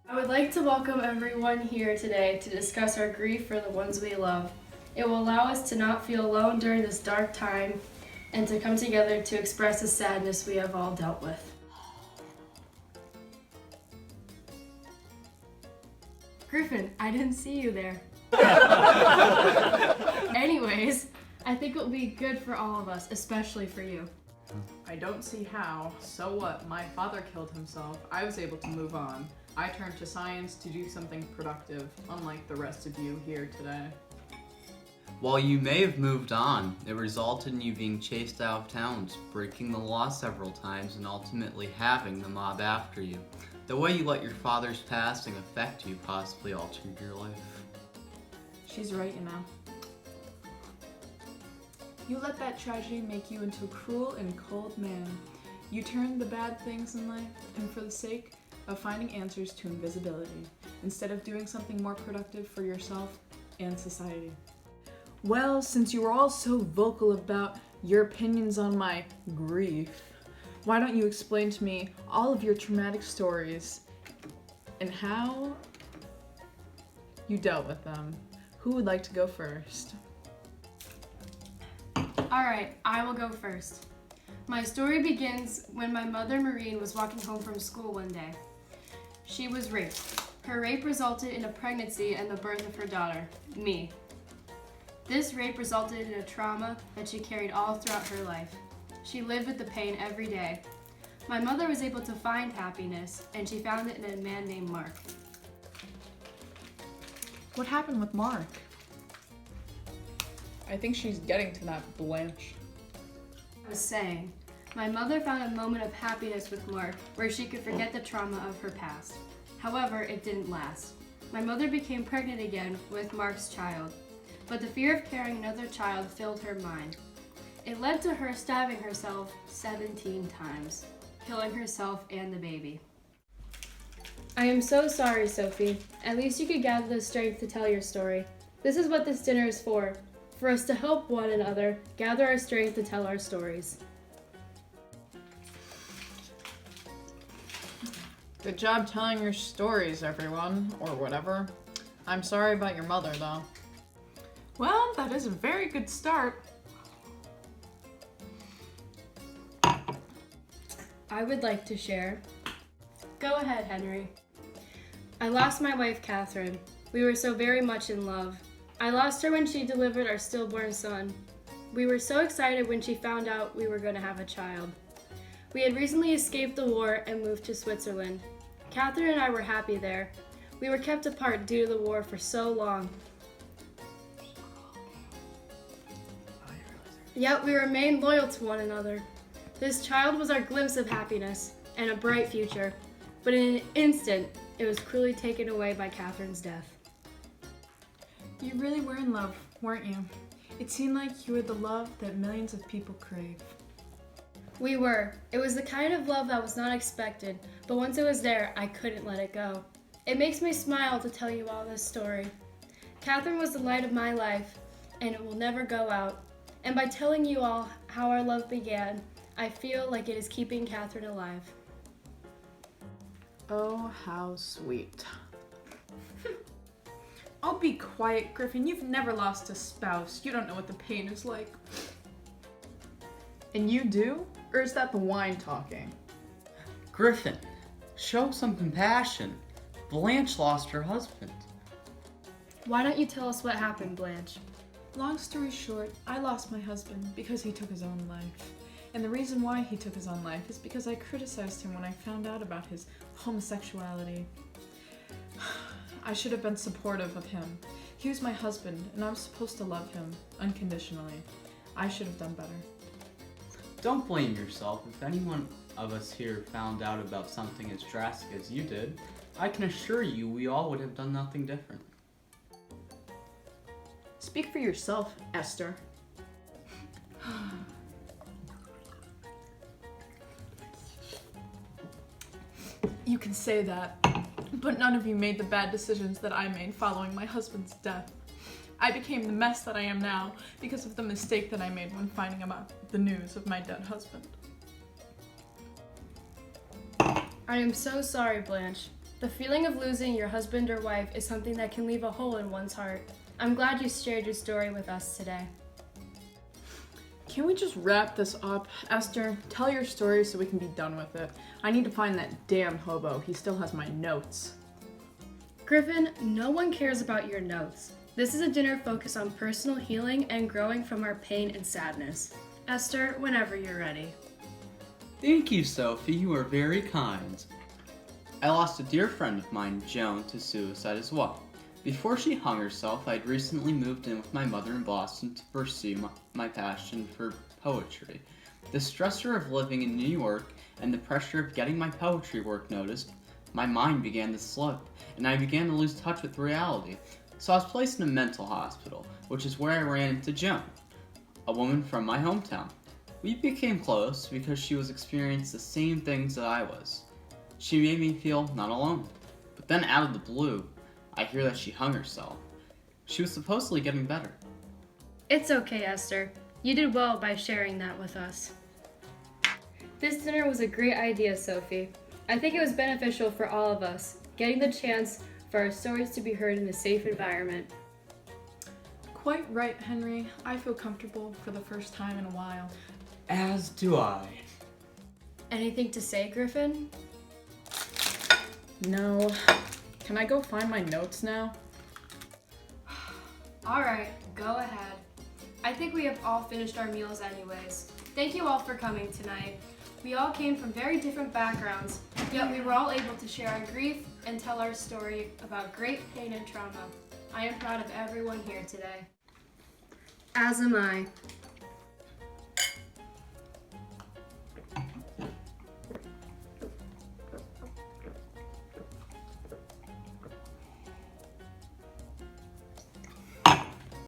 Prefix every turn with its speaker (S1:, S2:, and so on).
S1: I would like to welcome everyone here today to discuss our grief for the ones we love. It will allow us to not feel alone during this dark time and to come together to express the sadness we have all dealt with. Griffin, I didn't see you there. Anyways, I think it will be good for all of us, especially for you.
S2: I don't see how. So what? My father killed himself. I was able to move on. I turned to science to do something productive, unlike the rest of you here today.
S3: While you may have moved on, it resulted in you being chased out of towns, breaking the law several times, and ultimately having the mob after you. The way you let your father's passing affect you possibly altered your life.
S2: She's right, you know. You let that tragedy make you into a cruel and cold man. You turned the bad things in life, and for the sake of finding answers to invisibility, instead of doing something more productive for yourself and society. Well, since you were all so vocal about your opinions on my grief, why don't you explain to me all of your traumatic stories and how you dealt with them? Who would like to go first?
S1: Alright, I will go first. My story begins when my mother, Maureen, was walking home from school one day. She was raped. Her rape resulted in a pregnancy and the birth of her daughter, me. This rape resulted in a trauma that she carried all throughout her life. She lived with the pain every day. My mother was able to find happiness, and she found it in a man named Mark.
S2: What happened with Mark? I think she's getting to that, Blanche.
S1: I was saying, my mother found a moment of happiness with Mark where she could forget the trauma of her past. However, it didn't last. My mother became pregnant again with Mark's child, but the fear of carrying another child filled her mind. It led to her stabbing herself 17 times, killing herself and the baby. I am so sorry, Sophie. At least you could gather the strength to tell your story. This is what this dinner is for us to help one another gather our strength to tell our stories.
S2: Good job telling your stories, everyone, or whatever. I'm sorry about your mother, though. Well, that is a very good start.
S1: I would like to share. Go ahead, Henry. I lost my wife, Catherine. We were so very much in love. I lost her when she delivered our stillborn son. We were so excited when she found out we were going to have a child. We had recently escaped the war and moved to Switzerland. Catherine and I were happy there. We were kept apart due to the war for so long. Yet we remained loyal to one another. This child was our glimpse of happiness and a bright future, but in an instant, it was cruelly taken away by Catherine's death.
S2: You really were in love, weren't you? It seemed like you were the love that millions of people crave.
S1: We were. It was the kind of love that was not expected, but once it was there, I couldn't let it go. It makes me smile to tell you all this story. Catherine was the light of my life, and it will never go out. And by telling you all how our love began, I feel like it is keeping Catherine alive.
S2: Oh, how sweet. Oh, be quiet, Griffin. You've never lost a spouse. You don't know what the pain is like. And you do? Or is that the wine talking?
S3: Griffin, show some compassion. Blanche lost her husband.
S1: Why don't you tell us what happened, Blanche?
S2: Long story short, I lost my husband because he took his own life. And the reason why he took his own life is because I criticized him when I found out about his homosexuality. I should have been supportive of him. He was my husband, and I was supposed to love him unconditionally. I should have done better.
S3: Don't blame yourself. If anyone of us here found out about something as drastic as you did, I can assure you we all would have done nothing different.
S2: Speak for yourself, Esther. You can say that, but none of you made the bad decisions that I made following my husband's death. I became the mess that I am now because of the mistake that I made when finding about the news of my dead husband.
S1: I am so sorry, Blanche. The feeling of losing your husband or wife is something that can leave a hole in one's heart. I'm glad you shared your story with us today.
S2: Can we just wrap this up? Esther, tell your story so we can be done with it. I need to find that damn hobo. He still has my notes.
S1: Griffin, no one cares about your notes. This is a dinner focused on personal healing and growing from our pain and sadness. Esther, whenever you're ready.
S3: Thank you, Sophie. You are very kind. I lost a dear friend of mine, Joan, to suicide as well. Before she hung herself, I'd recently moved in with my mother in Boston to pursue my passion for poetry. The stressor of living in New York and the pressure of getting my poetry work noticed, my mind began to slip, and I began to lose touch with reality. So I was placed in a mental hospital, which is where I ran into Joan, a woman from my hometown. We became close because she was experiencing the same things that I was. She made me feel not alone. But then out of the blue, I hear that she hung herself. She was supposedly getting better.
S1: It's okay, Esther. You did well by sharing that with us. This dinner was a great idea, Sophie. I think it was beneficial for all of us, getting the chance for our stories to be heard in a safe environment.
S2: Quite right, Henry. I feel comfortable for the first time in a while.
S3: As do I.
S1: Anything to say, Griffin?
S2: No. Can I go find my notes now?
S1: Alright, go ahead. I think we have all finished our meals anyways. Thank you all for coming tonight. We all came from very different backgrounds, yet we were all able to share our grief and tell our story about great pain and trauma. I am proud of everyone here today. As am I.